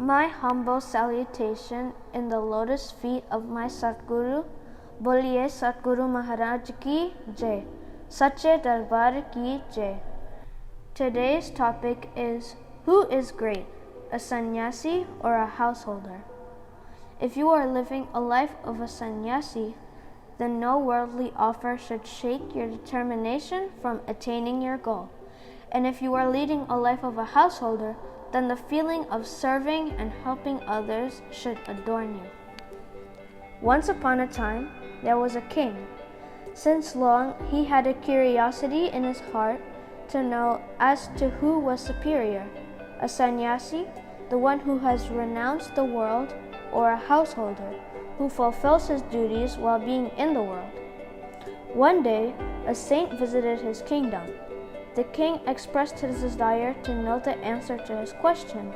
My humble salutation in the lotus feet of my Satguru, Boliye Satguru Maharaj ki Jai, Sache Darbar ki Jai. Today's topic is, who is great, a sannyasi or a householder? If you are living a life of a sannyasi, then no worldly offer should shake your determination from attaining your goal. And if you are leading a life of a householder, then the feeling of serving and helping others should adorn you. Once upon a time, there was a king. Since long, he had a curiosity in his heart to know as to who was superior, a sannyasi, the one who has renounced the world, or a householder, who fulfills his duties while being in the world. One day, a saint visited his kingdom. The king expressed his desire to know the answer to his question.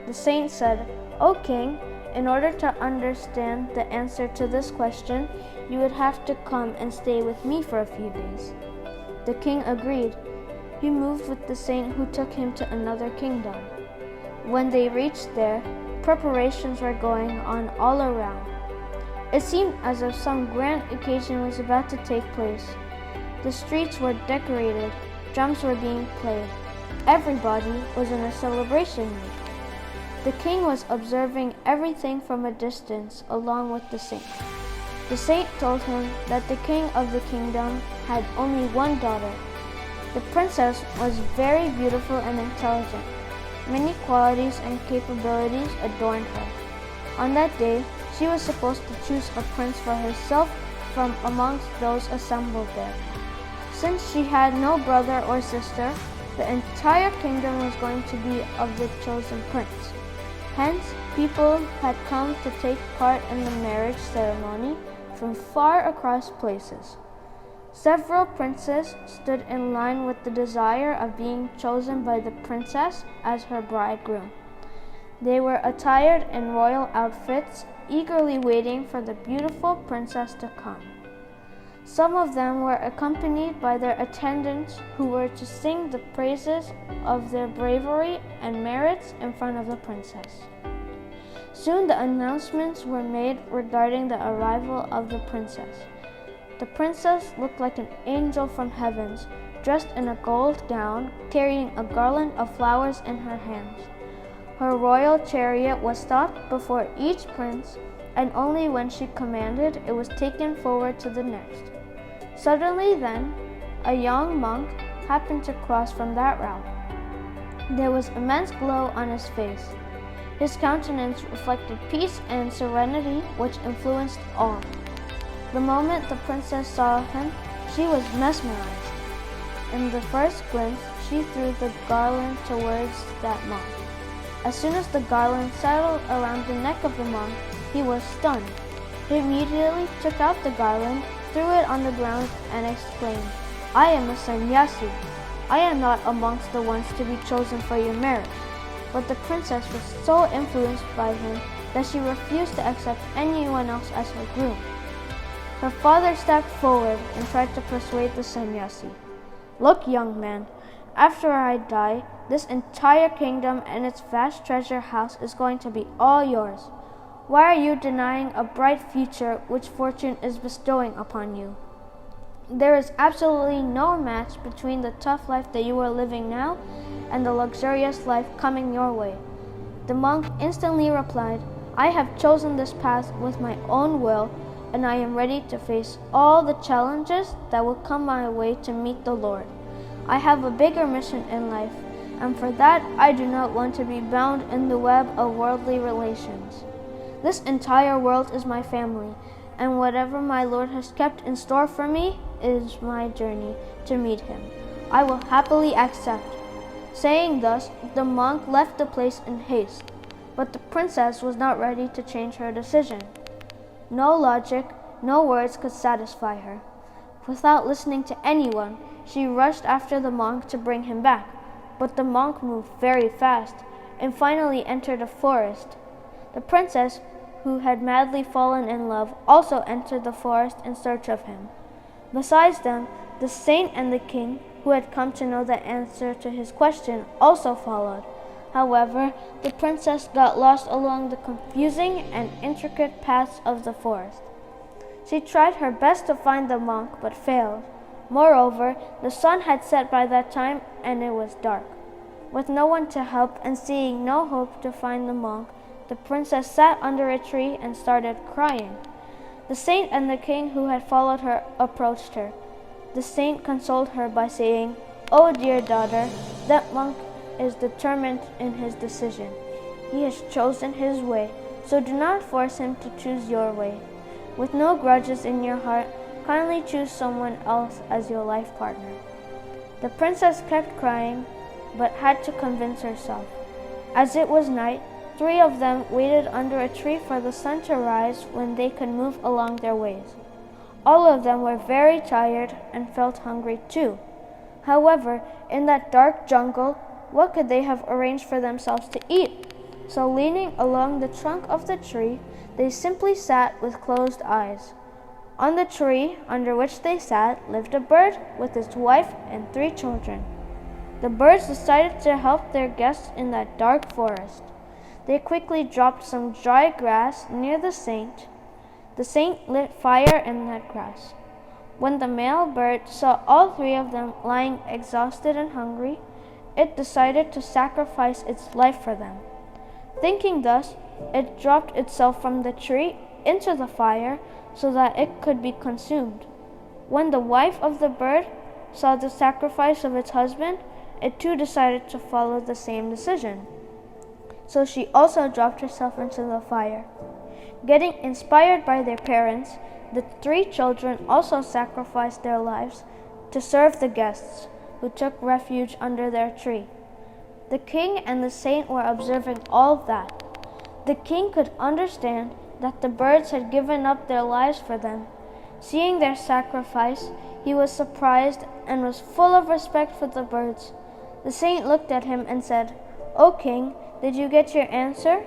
The saint said, "O king, in order to understand the answer to this question, you would have to come and stay with me for a few days." The king agreed. He moved with the saint, who took him to another kingdom. When they reached there, preparations were going on all around. It seemed as if some grand occasion was about to take place. The streets were decorated. Drums were being played. Everybody was in a celebration mood. The king was observing everything from a distance along with the saint. The saint told him that the king of the kingdom had only one daughter. The princess was very beautiful and intelligent. Many qualities and capabilities adorned her. On that day, she was supposed to choose a prince for herself from amongst those assembled there. Since she had no brother or sister, the entire kingdom was going to be of the chosen prince. Hence, people had come to take part in the marriage ceremony from far across places. Several princes stood in line with the desire of being chosen by the princess as her bridegroom. They were attired in royal outfits, eagerly waiting for the beautiful princess to come. Some of them were accompanied by their attendants, who were to sing the praises of their bravery and merits in front of the princess. Soon the announcements were made regarding the arrival of the princess. The princess looked like an angel from heavens, dressed in a gold gown, carrying a garland of flowers in her hands. Her royal chariot was stopped before each prince, and only when she commanded, it was taken forward to the next. Suddenly then, a young monk happened to cross from that route. There was immense glow on his face. His countenance reflected peace and serenity, which influenced all. The moment the princess saw him, she was mesmerized. In the first glimpse, she threw the garland towards that monk. As soon as the garland settled around the neck of the monk, he was stunned. He immediately took out the garland, threw it on the ground, and exclaimed, "I am a sannyasi. I am not amongst the ones to be chosen for your marriage." But the princess was so influenced by him that she refused to accept anyone else as her groom. Her father stepped forward and tried to persuade the sannyasi. "Look, young man, after I die, this entire kingdom and its vast treasure house is going to be all yours. Why are you denying a bright future which fortune is bestowing upon you? There is absolutely no match between the tough life that you are living now and the luxurious life coming your way." The monk instantly replied, "I have chosen this path with my own will, and I am ready to face all the challenges that will come my way to meet the Lord. I have a bigger mission in life, and for that I do not want to be bound in the web of worldly relations. This entire world is my family, and whatever my Lord has kept in store for me is my journey to meet him. I will happily accept." Saying thus, the monk left the place in haste, but the princess was not ready to change her decision. No logic, no words could satisfy her. Without listening to anyone, she rushed after the monk to bring him back, but the monk moved very fast and finally entered a forest. The princess, who had madly fallen in love, also entered the forest in search of him. Besides them, the saint and the king, who had come to know the answer to his question, also followed. However, the princess got lost along the confusing and intricate paths of the forest. She tried her best to find the monk, but failed. Moreover, the sun had set by that time, and it was dark. With no one to help and seeing no hope to find the monk, the princess sat under a tree and started crying. The saint and the king who had followed her approached her. The saint consoled her by saying, "Oh, dear daughter, that monk is determined in his decision. He has chosen his way, so do not force him to choose your way. With no grudges in your heart, kindly choose someone else as your life partner." The princess kept crying, but had to convince herself. As it was night, 3 of them waited under a tree for the sun to rise when they could move along their ways. All of them were very tired and felt hungry too. However, in that dark jungle, what could they have arranged for themselves to eat? So leaning along the trunk of the tree, they simply sat with closed eyes. On the tree under which they sat lived a bird with its wife and 3 children. The birds decided to help their guests in that dark forest. They quickly dropped some dry grass near the saint. The saint lit fire in that grass. When the male bird saw all 3 of them lying exhausted and hungry, it decided to sacrifice its life for them. Thinking thus, it dropped itself from the tree into the fire so that it could be consumed. When the wife of the bird saw the sacrifice of its husband, it too decided to follow the same decision. So she also dropped herself into the fire. Getting inspired by their parents, the 3 children also sacrificed their lives to serve the guests who took refuge under their tree. The king and the saint were observing all that. The king could understand that the birds had given up their lives for them. Seeing their sacrifice, he was surprised and was full of respect for the birds. The saint looked at him and said, "O king, did you get your answer?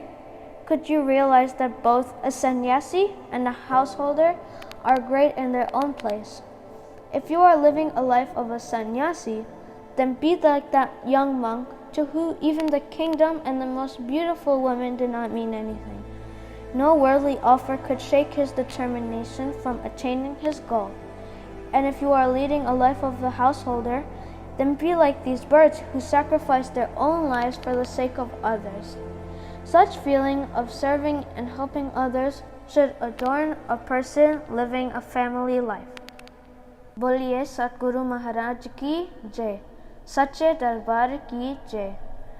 Could you realize that both a sannyasi and a householder are great in their own place? If you are living a life of a sannyasi, then be like that young monk to whom even the kingdom and the most beautiful women did not mean anything. No worldly offer could shake his determination from attaining his goal. And if you are leading a life of a householder, then be like these birds who sacrifice their own lives for the sake of others." Such feeling of serving and helping others should adorn a person living a family life. बोलिए सतगुरु महाराज की जय, सच्चे दरबार की जय।